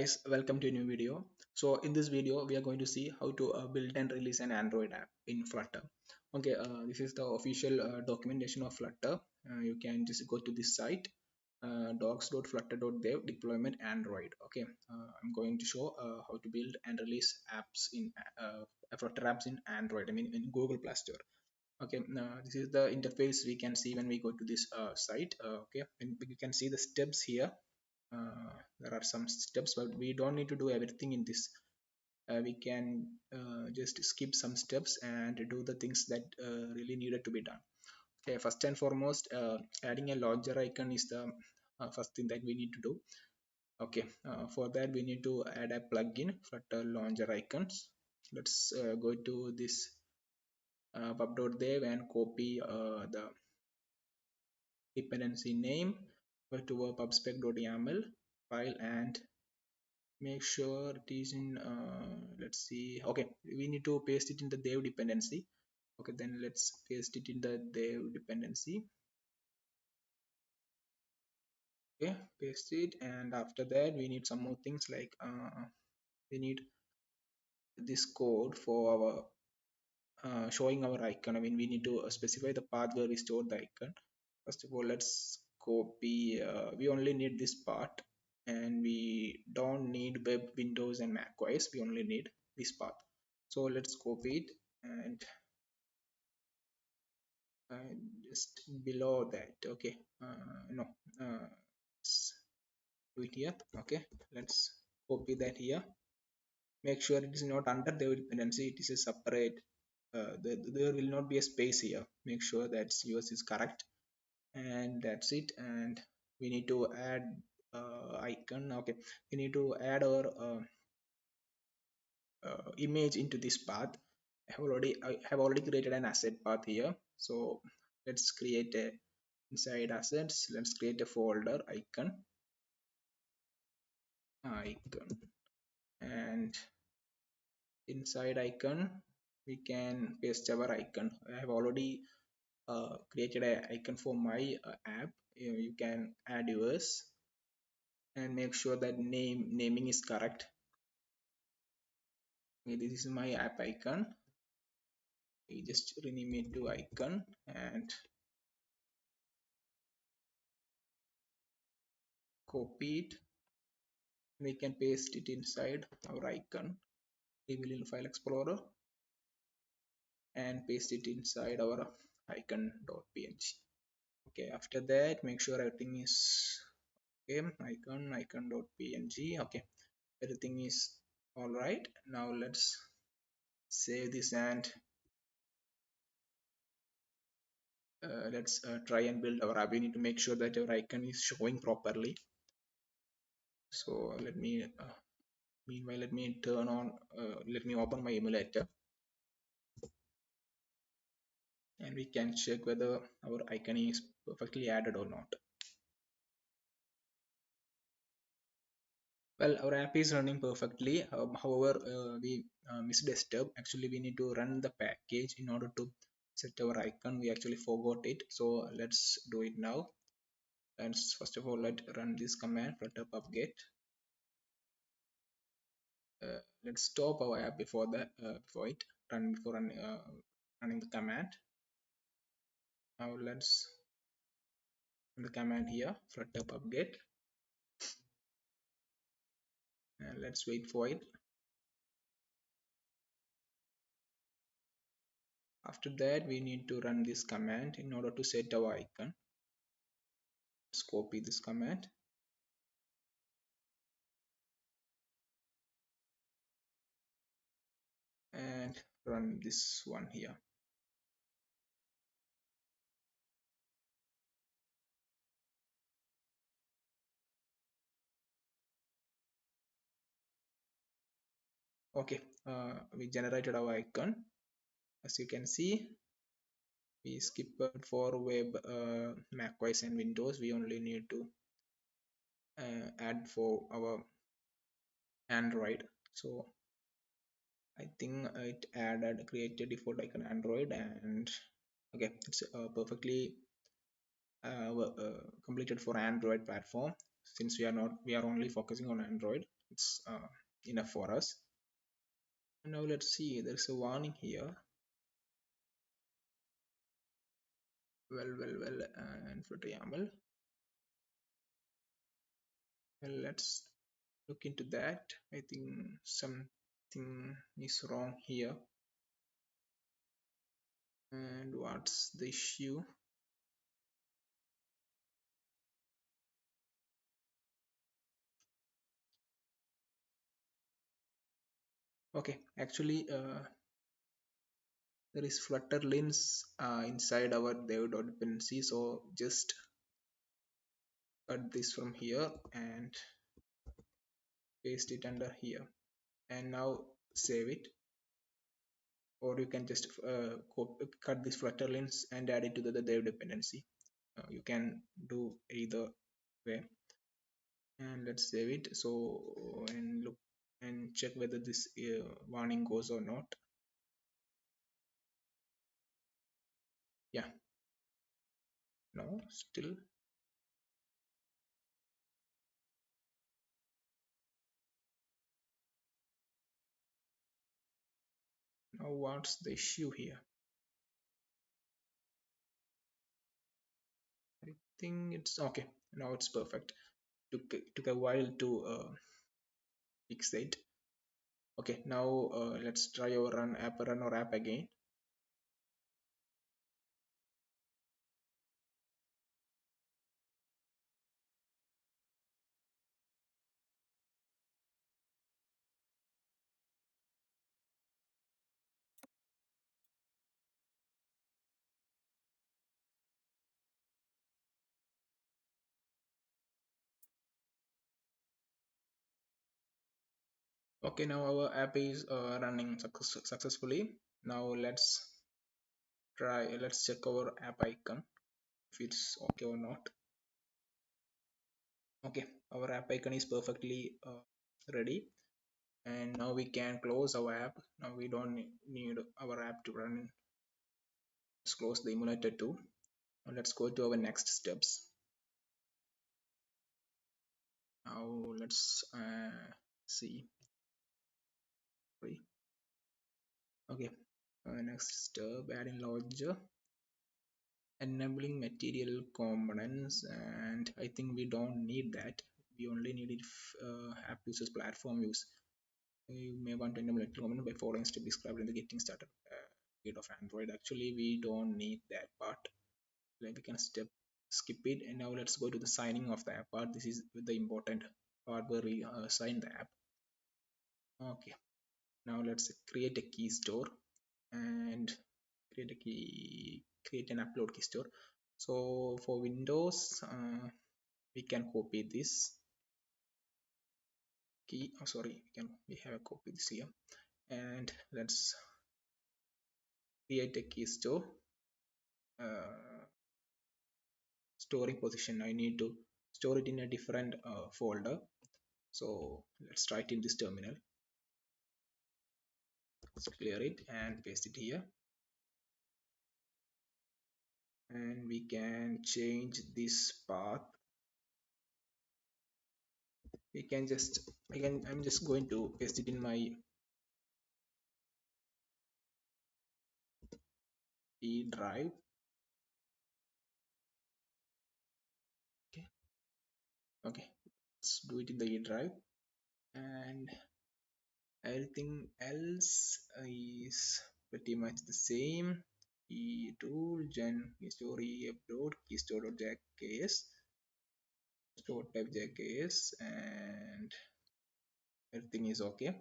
guys, welcome to a new video. So in this video we are going to see how to build and release an Android app in Flutter. Okay, this is the official documentation of Flutter. You can just go to this site, docs.flutter.dev deployment Android. Okay, I'm going to show how to build and release apps in Flutter apps in Android, I mean in Google Play Store. Okay, this is the interface we can see when we go to this site. Okay, and you can see the steps here. There are some steps, but we don't need to do everything in this. We can just skip some steps and do the things that really needed to be done. Okay, first and foremost, adding a launcher icon is the first thing that we need to do. Okay, for that we need to add a plugin, Flutter launcher icons. Let's go to this pub.dev and copy the dependency name, go to our pubspec.yaml file and make sure it is in let's see. Okay, we need to paste it in the dev dependency. Okay, then let's paste it in the dev dependency. Okay, paste it, and after that we need some more things like we need this code for our showing our icon. I mean, we need to specify the path where we store the icon. First of all, let's copy. We only need this part, and we don't need web, Windows, and Mac OS. We only need this path. So let's copy it and just below that. Okay, no, let's do it here. Okay, let's copy that here. Make sure it is not under the dependency. It is a separate. There will not be a space here. Make sure that yours is correct, and that's it. And we need to add icon. Okay, we need to add our image into this path. I have already created an asset path here. So let's create a inside assets. Let's create a folder icon, and inside icon we can paste our icon. I have already created an icon for my app. You can add yours and make sure that naming is correct. Okay, this is my app icon. We just rename it to icon and copy it. We can paste it inside our icon. We will in File Explorer and paste it inside our icon.png. Okay, after that make sure everything is okay. icon.png. Okay, everything is all right. Now let's save this and let's try and build our app. We need to make sure that our icon is showing properly. So let me meanwhile let me turn on let me open my emulator, and we can check whether our icon is perfectly added or not. Well, our app is running perfectly. However, we missed a step. Actually, we need to run the package in order to set our icon. We actually forgot it, so let's do it now. And first of all, let's run this command flutter pub-get. Let's stop our app before that, before running the command. Now let's run the command here, flutter pub-get, and let's wait for it. After that, we need to run this command in order to set our icon. Let's copy this command and run this one here. Okay, we generated our icon. As you can see, we skipped for web, macOS and Windows. We only need to add for our Android. So I think it created default icon Android, and okay, it's perfectly completed for Android platform. Since we are only focusing on Android, it's enough for us. Now let's see, there's a warning here. And Flutter YAML. Well, let's look into that. I think something is wrong here. And what's the issue? Okay, actually, there is Flutter lints inside our dev dependency. So just cut this from here and paste it under here. And now save it. Or you can just cut this Flutter lints and add it to the dev dependency. You can do either way. And let's save it. So and look and check whether this warning goes or not. Yeah, no, still. Now what's the issue here? I think it's okay. Now it's perfect. Took a while to fix it. Okay, now let's try our run or app again. Okay, now our app is running successfully. Now let's check our app icon if it's okay or not. Okay, our app icon is perfectly ready, and now we can close our app. Now we don't need our app to run. Let's close the emulator too. Now let's go to our next steps. Now let's see. Okay, next step, adding launcher, enabling material components, and I think we don't need that. We only need it if app uses platform use. You may want to enable material component by following step described in the getting started guide of Android. Actually, we don't need that part. Like we can skip it, and now let's go to the signing of the app part. This is the important part where we sign the app. Okay, now let's create a key store and create an upload key store. So for Windows, we can copy this key. Oh, sorry, we have a copy this here, and let's create a key store. Uh, Storing position, I need to store it in a different folder. So let's write in this terminal. Let's clear it and paste it here, and we can change this path. We can just I'm just going to paste it in my E drive. Okay, okay, let's do it in the E drive, and everything else is pretty much the same. E tool gen history upload keystore.js, store type js, and everything is okay.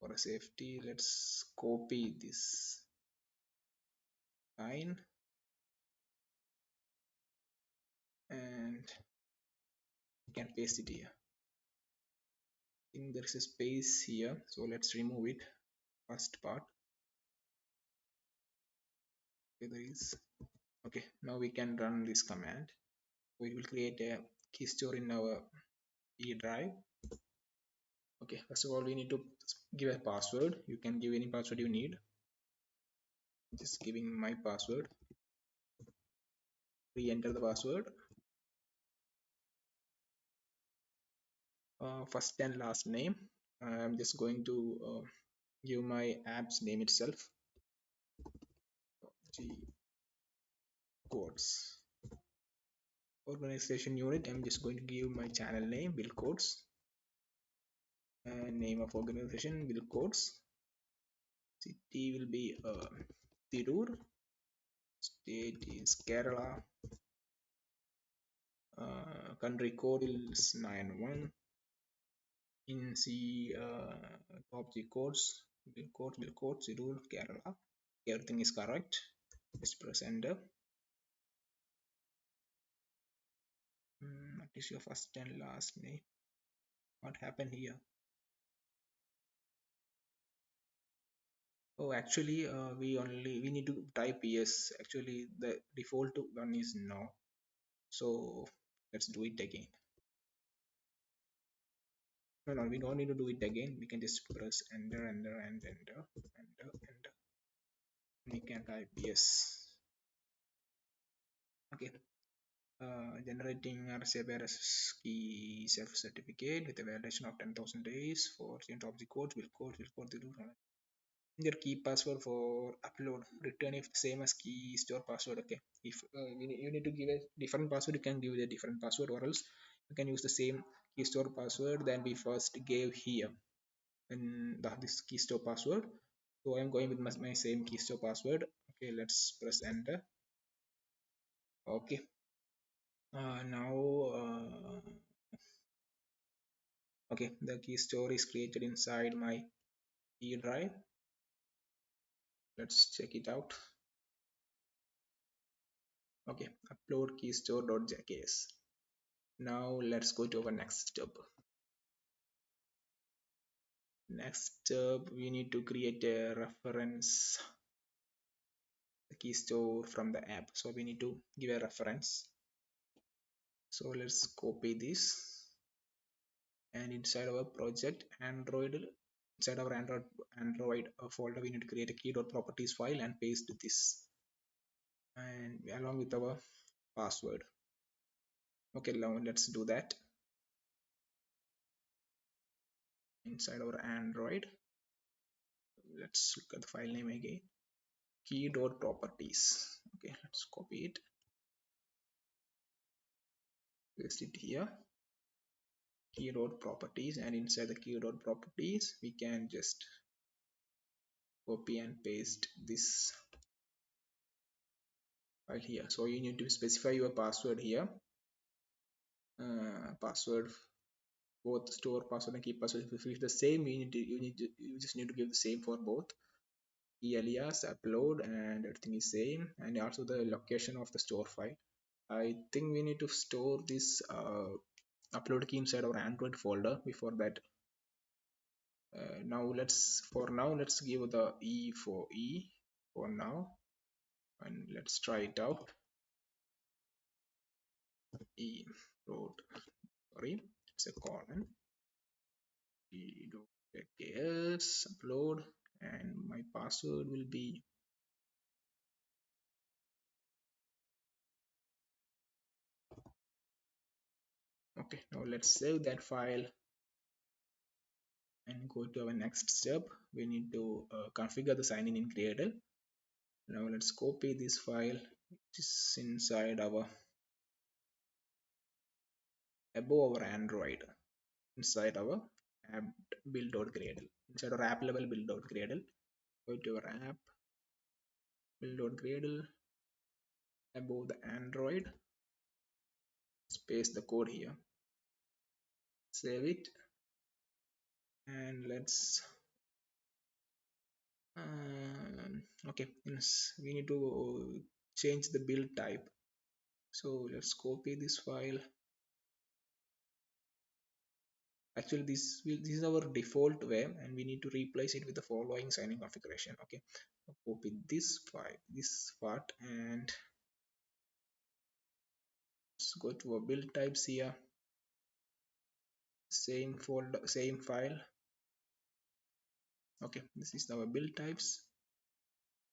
For a safety, let's copy this line and you can paste it here. I think there is a space here, so let's remove it. First part. Okay, there is. Okay, now we can run this command. We will create a key store in our E drive. Okay, first of all, we need to give a password. You can give any password you need. Just giving my password. Re-enter the password. first and last name. I'm just going to give my app's name itself. G codes organization unit. I'm just going to give my channel name Bill Codes, and name of organization Bill Codes. City will be Tirur. State is Kerala. Country code is 91. In C top G codes, Bill codes, Tirur, Kerala. Everything is correct. Just press enter. What is your first and last name? What happened here? Oh, actually, we need to type yes. Actually, the default one is no. So let's do it again. No, no, we don't need to do it again. We can just press enter, enter, and enter, enter, enter. We can type yes. Okay. Generating RSA key self certificate with a validation of 10,000 days for change of the code. Will code the rule. Your key password for upload return if same as key store password. Okay, if you need to give a different password, you can give a different password, or else you can use the same key store password that we first gave here and this key store password. So I'm going with my same key store password. Okay, let's press enter. Okay, now okay, the key store is created inside my e drive. Let's check it out. Okay, upload keystore.js. Now let's go to our next step. Next step, we need to create a reference key store from the app. So we need to give a reference. So let's copy this, and inside our project Android, inside our Android folder, we need to create a key.properties file and paste this, and along with our password. Okay, now let's do that. Inside our Android, let's look at the file name again. Key.properties. Okay, let's copy it, paste it here. Key.properties, and inside the key.properties we can just copy and paste this file here. So you need to specify your password here. Password, both store password and key password, if it's the same, you just need to give the same for both. Key alias, upload, and everything is same, and also the location of the store file. I think we need to store this upload key inside our Android folder. Before that, let's give the e for now, and let's try it out. E root, sorry, it's a colon. Yes, upload, and my password will be okay. Now let's save that file and go to our next step. We need to configure the sign in Gradle. Now let's copy this file, which is inside our above our Android, inside our app build.gradle, inside our app level build.gradle. Go to our app build.gradle, above the Android, paste the code here, save it, and let's okay, we need to change the build type. So let's copy this file. Actually, this is our default way, and we need to replace it with the following signing configuration. Okay, copy this file, this part, and let's go to our build types here. Same folder, same file. Okay, this is our build types,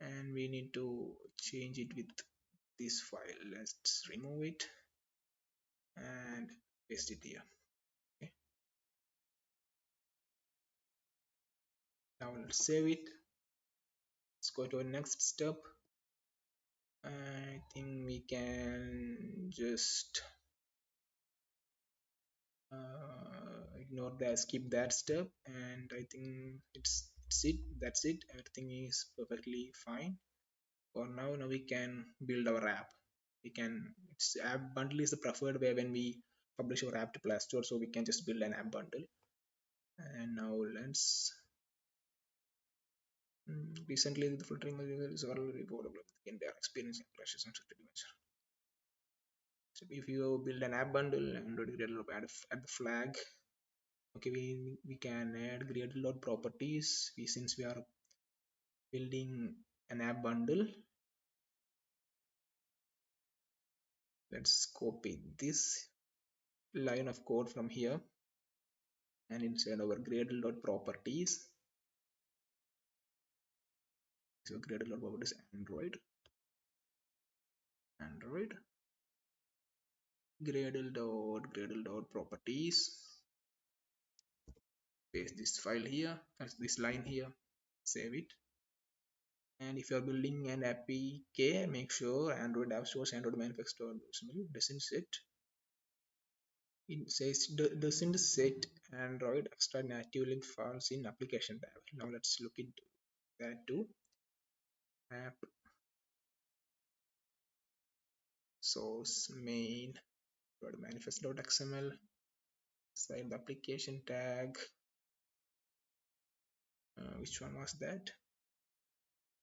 and we need to change it with this file. Let's remove it and paste it here. Okay, Now let's save it. Let's go to our next step. I think we can just ignore that, skip that step, and I think it's it. That's it. Everything is perfectly fine for now. Now we can build our app. We can, it's app bundle is the preferred way when we publish our app to Play Store, so we can just build an app bundle. And now let's recently the filtering is already reportable in their experience and crashes and security measure. So if you build an app bundle and add the flag, okay, we can add gradle dot properties. Since we are building an app bundle, let's copy this line of code from here and inside our gradle dot properties. So gradle dot properties Android gradle dot properties. Paste this file here, this line here, save it. And if you are building an APK, make sure Android App Store's Android manifesto doesn't set. It says doesn't set Android extra native link files in application tab. Now let's look into that too. App source main manifest.xml, save the application tag. Which one was that?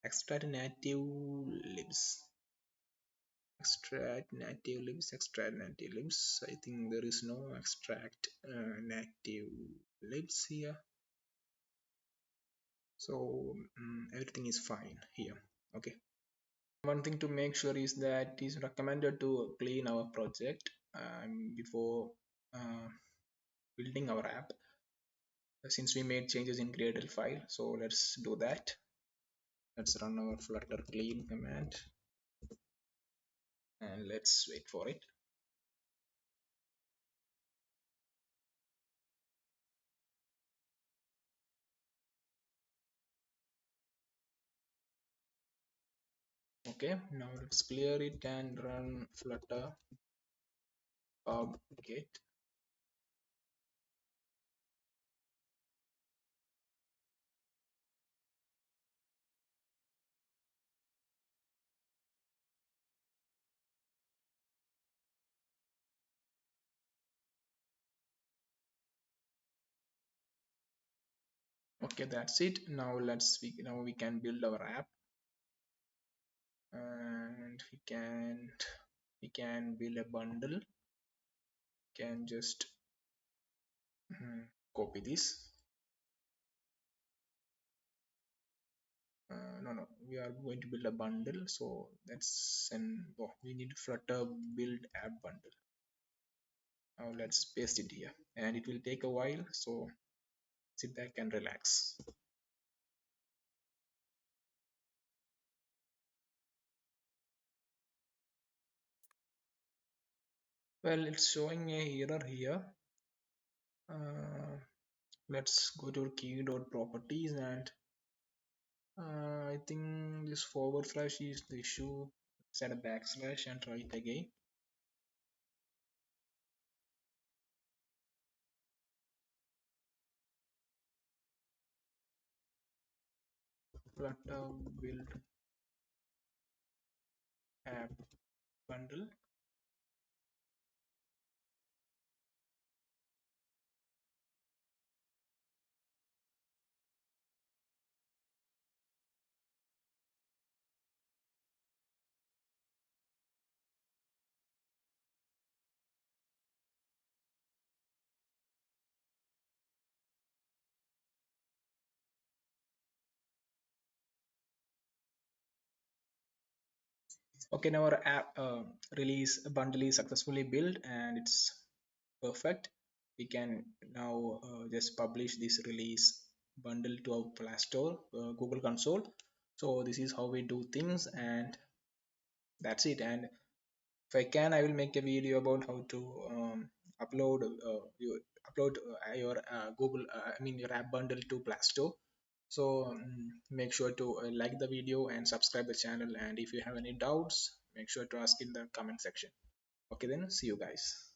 Extract native libs. Extract native libs. I think there is no extract native libs here. So everything is fine here. Okay. One thing to make sure is that it is recommended to clean our project before uh, building our app, since we made changes in Gradle file. So let's do that. Let's run our Flutter clean command and let's wait for it. Okay, now let's clear it and run Flutter get. Okay, that's it. Now now we can build our app, and we can build a bundle. Can just copy this. No, we are going to build a bundle, so that's we need Flutter build app bundle. Now let's paste it here, and it will take a while, so sit back and relax. Well, it's showing a error here. Let's go to key dot properties, and I think this forward slash is the issue. Set a backslash and try it again. Flutter build app bundle. Okay, now our app release bundle is successfully built and it's perfect. We can now just publish this release bundle to our Play Store, Google Console. So this is how we do things, and that's it. And if I can, I will make a video about how to upload your Google, I mean your app bundle to Play Store. So make sure to like the video and subscribe the channel, and if you have any doubts, make sure to ask in the comment section. Okay, then see you guys.